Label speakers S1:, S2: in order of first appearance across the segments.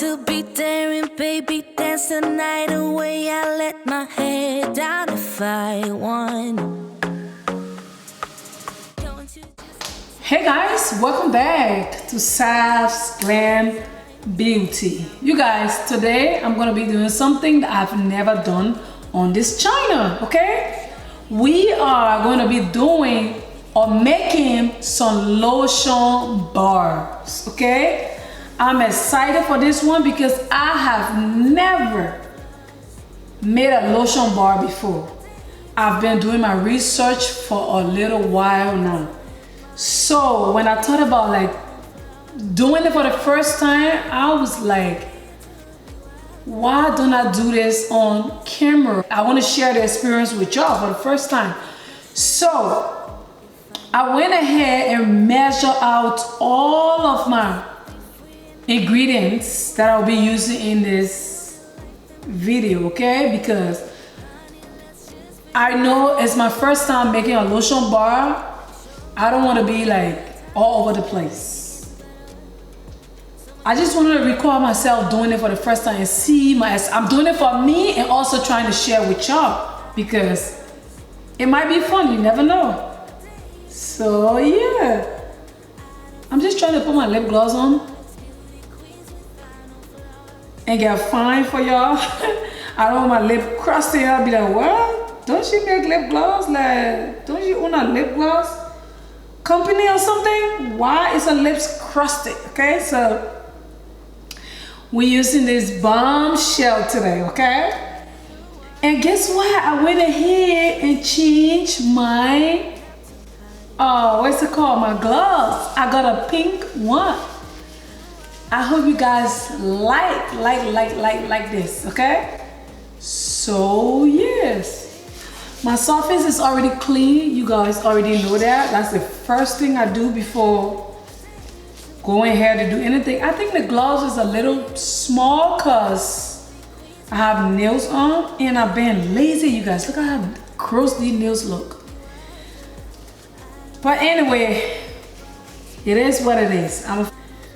S1: to be daring, baby, dance the night away. I let my hair down if I want.
S2: Hey guys, welcome back to Saf's Glam Beauty. You guys, today I'm gonna be doing something that I've never done on this channel, okay? We are gonna be doing or making some lotion bars, okay? I'm excited for this one because I have never made a lotion bar before. I've been doing my research for a little while now. So when I thought about like doing it for the first time, I was like, why don't I do this on camera? I want to share the experience with y'all for the first time. So I went ahead and measured out all of my ingredients that I'll be using in this video, okay? Because I know it's my first time making a lotion bar. I don't want to be like all over the place. I just wanted to record myself doing it for the first time and see I'm doing it for me and also trying to share with y'all because it might be fun, you never know. So yeah, I'm just trying to put my lip gloss on and get fine for y'all. I don't want my lip crusty. I'll be like, what? Don't you make lip gloss? Like, don't you own a lip gloss company or something? Why is her lips crusty? Okay, so we're using this bombshell today, okay? And guess what? I went ahead and changed my, what's it called? My gloves. I got a pink one. I hope you guys like this, okay? So yes, my surface is already clean. You guys already know that. That's the first thing I do before going ahead to do anything. I think the gloves is a little small because I have nails on and I've been lazy, you guys. Look at how gross these nails look. But anyway, it is what it is.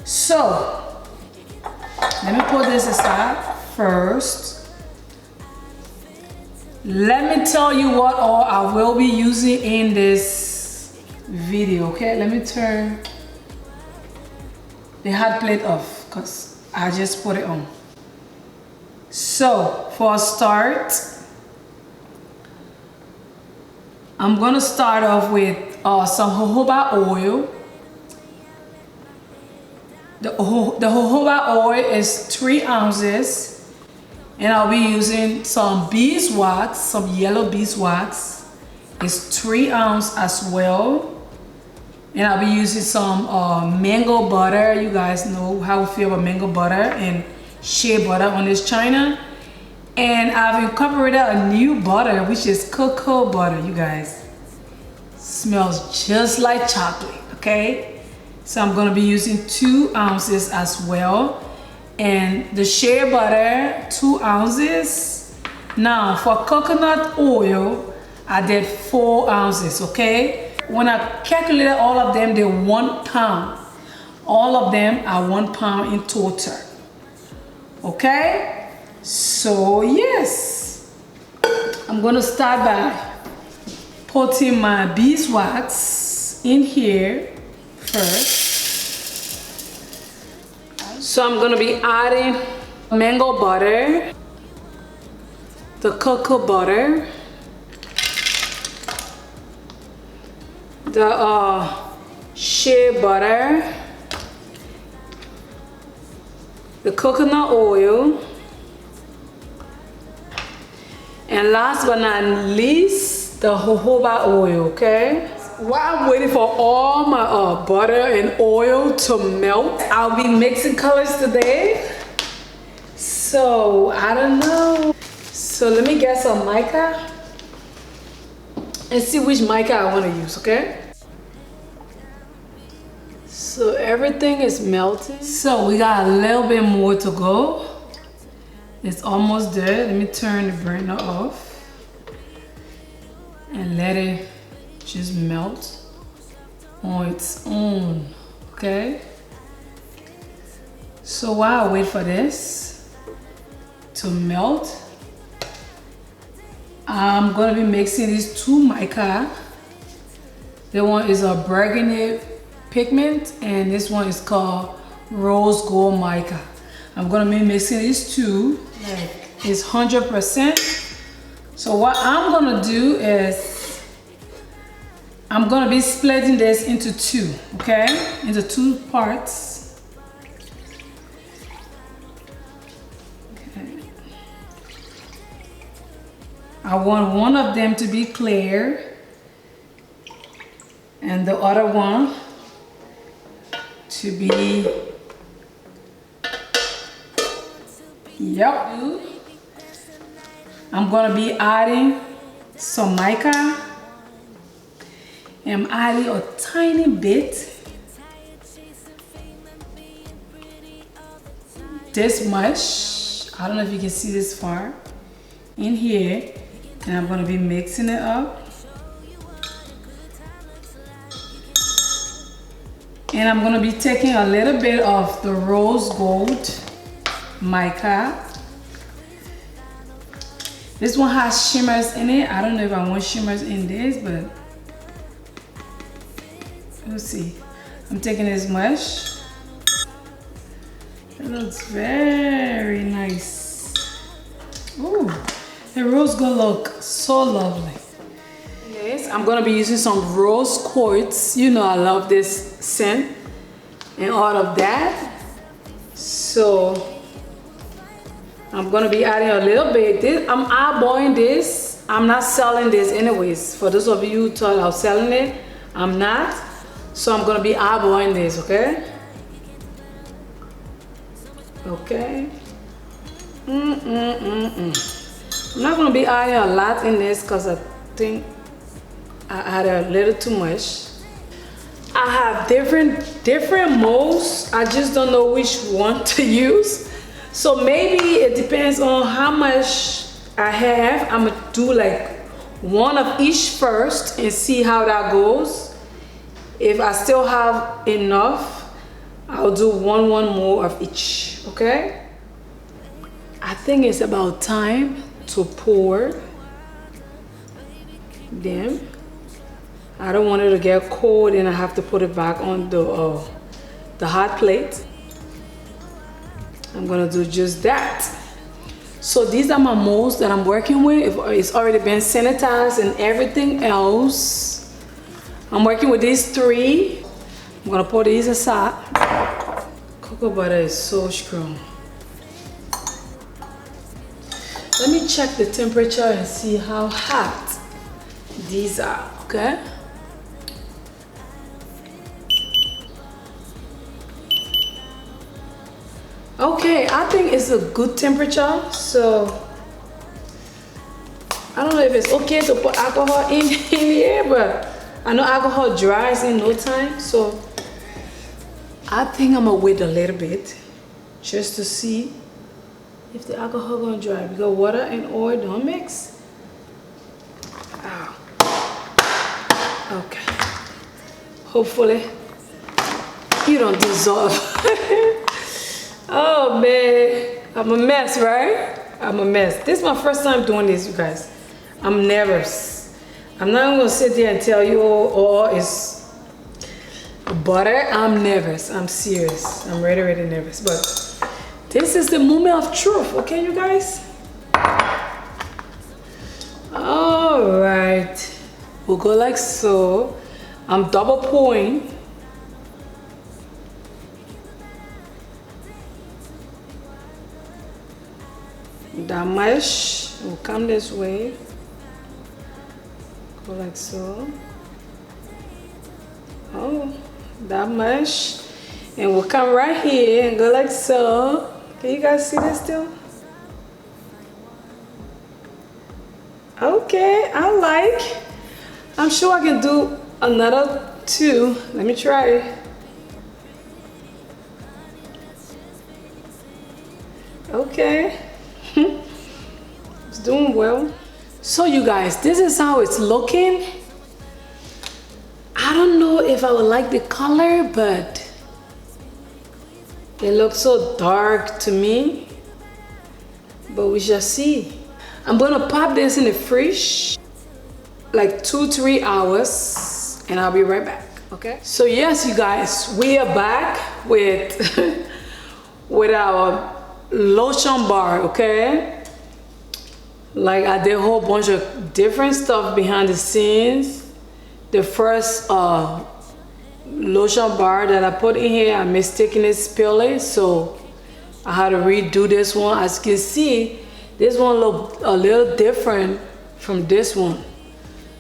S2: So let me put this aside first. Let me tell you what all I will be using in this video, okay? Let me turn the hot plate off because I just put it on. So for a start, I'm gonna start off with some jojoba oil. The jojoba oil is 3 ounces. And I'll be using some beeswax, some yellow beeswax. It's 3 ounces as well. And I'll be using some mango butter. You guys know how we feel about mango butter and shea butter on this channel. And I've incorporated a new butter, which is cocoa butter, you guys. Smells just like chocolate, okay? So I'm gonna be using 2 ounces as well. And the shea butter, 2 ounces. Now for coconut oil, I did 4 ounces, okay? When I calculated all of them, they're 1 pound. All of them are 1 pound in total, okay? So yes, I'm gonna start by putting my beeswax in here first. So I'm gonna be adding mango butter, the cocoa butter, the shea butter, the coconut oil, and last but not least, the jojoba oil, okay? While I'm waiting for all my butter and oil to melt, I'll be mixing colors today. So, I don't know. So let me get some mica and see which mica I want to use, okay? So everything is melted. So we got a little bit more to go. It's almost there. Let me turn the burner off and let it just melt on its own, okay? So while I wait for this to melt, I'm gonna be mixing these two mica. The one is a burgundy pigment and this one is called rose gold mica. I'm gonna be mixing these two. It's 100%. So what I'm gonna do is I'm gonna be splitting this into two, okay? Into two parts. Okay. I want one of them to be clear and the other one to be, yep. I'm gonna be adding some mica. I'm adding a tiny bit, this much. I don't know if you can see this far in here, and I'm gonna be mixing it up. And I'm gonna be taking a little bit of the rose gold mica. This one has shimmers in it. I don't know if I want shimmers in this, but we'll see. I'm taking as much. It looks very nice. Ooh, the rose gold look so lovely. Yes, I'm gonna be using some rose quartz. You know I love this scent and all of that. So I'm gonna be adding a little bit. I'm eyeballing this. I'm not selling this anyways. For those of you who thought I was selling it, I'm not. So I'm gonna be eyeballing this, okay? Okay. I'm not gonna be adding a lot in this because I think I added a little too much. I have different molds. I just don't know which one to use. So maybe it depends on how much I have. I'm gonna do like one of each first and see how that goes. If I still have enough, I'll do one more of each, okay? I think it's about time to pour them. I don't want it to get cold and I have to put it back on the hot plate. I'm gonna do just that. So these are my molds that I'm working with. It's already been sanitized and everything else. I'm working with these three. I'm gonna pour these aside. Cocoa butter is so strong. Let me check the temperature and see how hot these are, okay? Okay, I think it's a good temperature, so I don't know if it's okay to put alcohol in here, but I know alcohol dries in no time, so I think I'm gonna wait a little bit just to see if the alcohol gonna dry, because water and oil don't mix. Ow. Okay. Hopefully you don't dissolve. Oh man, I'm a mess, right? I'm a mess. This is my first time doing this, you guys. I'm nervous. I'm not gonna sit there and tell you all it's butter. I'm nervous. I'm serious. I'm really nervous. But this is the moment of truth, okay, you guys? All right. We'll go like so. I'm double pouring. That much will come this way. Go like so. Oh, that much. And we'll come right here and go like so. Can you guys see this still? Okay, I'm sure I can do another two. Let me try. Okay. It's doing well. So you guys, this is how it's looking. I don't know if I would like the color, but It looks so dark to me, but we shall see. I'm gonna pop this in the fridge like 2-3 hours and I'll be right back. Okay, so yes, you guys, we are back with with our lotion bar. Okay, like I did a whole bunch of different stuff behind the scenes. The first lotion bar that I put in here, I mistakenly spilled it, so I had to redo this one. As you can see, this one look a little different from this one,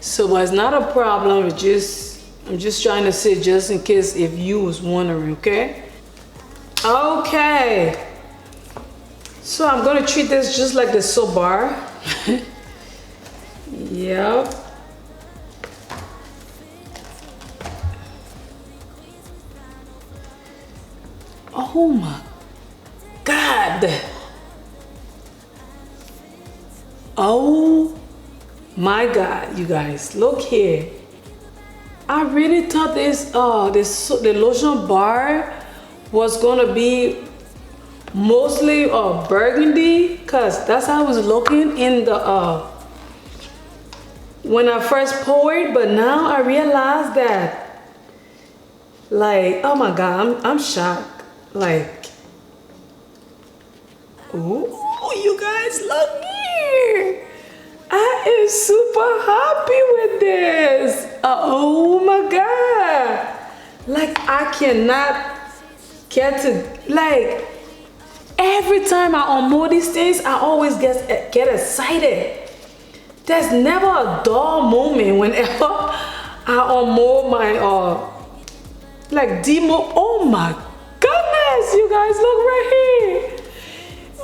S2: so but it's not a problem. It's just, I'm just trying to say, just in case if you was wondering. Okay, so I'm gonna treat this just like the soap bar. Yep. Oh my God. Oh my God, you guys, look here. I really thought the lotion bar was gonna be mostly burgundy, cause that's how I was looking in the when I first poured, but now I realized that, like, oh my God, I'm shocked. Like, oh, you guys, look here. I am super happy with this. Oh my God. Like, I cannot get to, like, every time I unmold these things, I always get excited. There's never a dull moment whenever I unmold my, like, demo. Oh my goodness, you guys, look right here.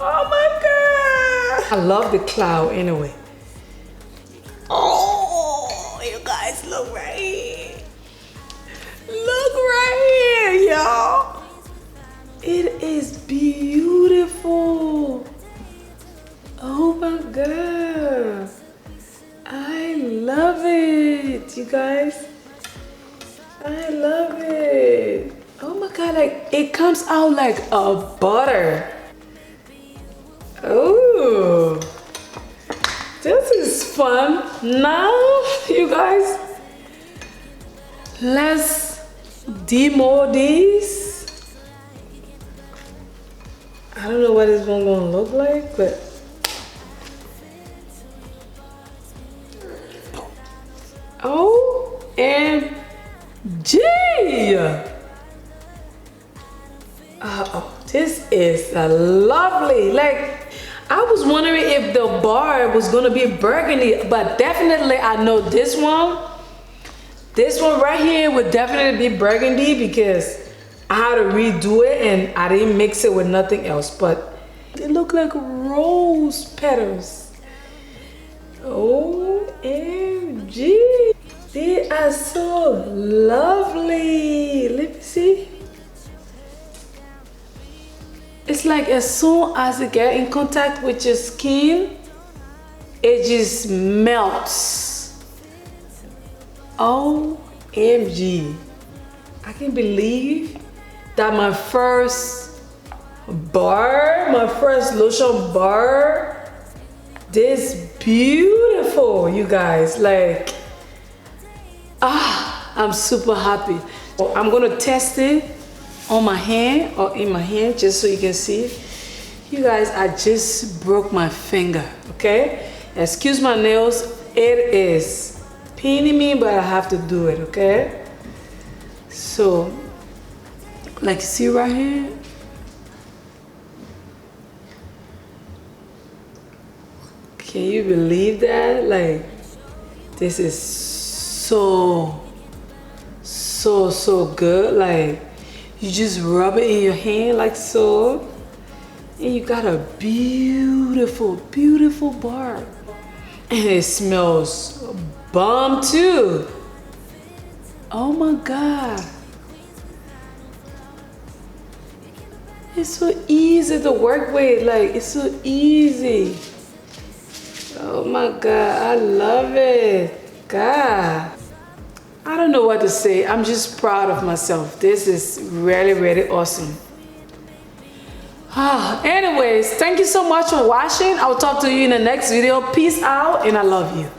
S2: Oh my God. I love the cloud anyway. Oh, you guys, look right here. Look right here, y'all. It is beautiful. Oh my God. I love it, you guys. I love it. Oh my God, like it comes out like a butter. Oh, this is fun. Now, you guys, let's demold these. I don't know what this one gonna look like, but OMG! Oh, this is lovely. Like, I was wondering if the bar was gonna be burgundy, but definitely I know this one right here would definitely be burgundy because I had to redo it and I didn't mix it with nothing else, but they look like rose petals. OMG. They are so lovely. Let me see. It's like as soon as it gets in contact with your skin, it just melts. OMG. I can't believe that my first lotion bar, this beautiful, you guys. Like, I'm super happy. I'm gonna test it on my hand or in my hand just so you can see. You guys, I just broke my finger, okay? Excuse my nails, it is paining me, but I have to do it, okay? So, like, see right here? Can you believe that? Like, this is so good. Like, you just rub it in your hand like so, and you got a beautiful bar, and it smells bomb too. Oh my God, it's so easy to work with. Like, it's so easy. Oh my God, I love it. God, I don't know what to say. I'm just proud of myself. This is really awesome. Anyways, thank you so much for watching. I'll talk to you in the next video. Peace out, and I love you.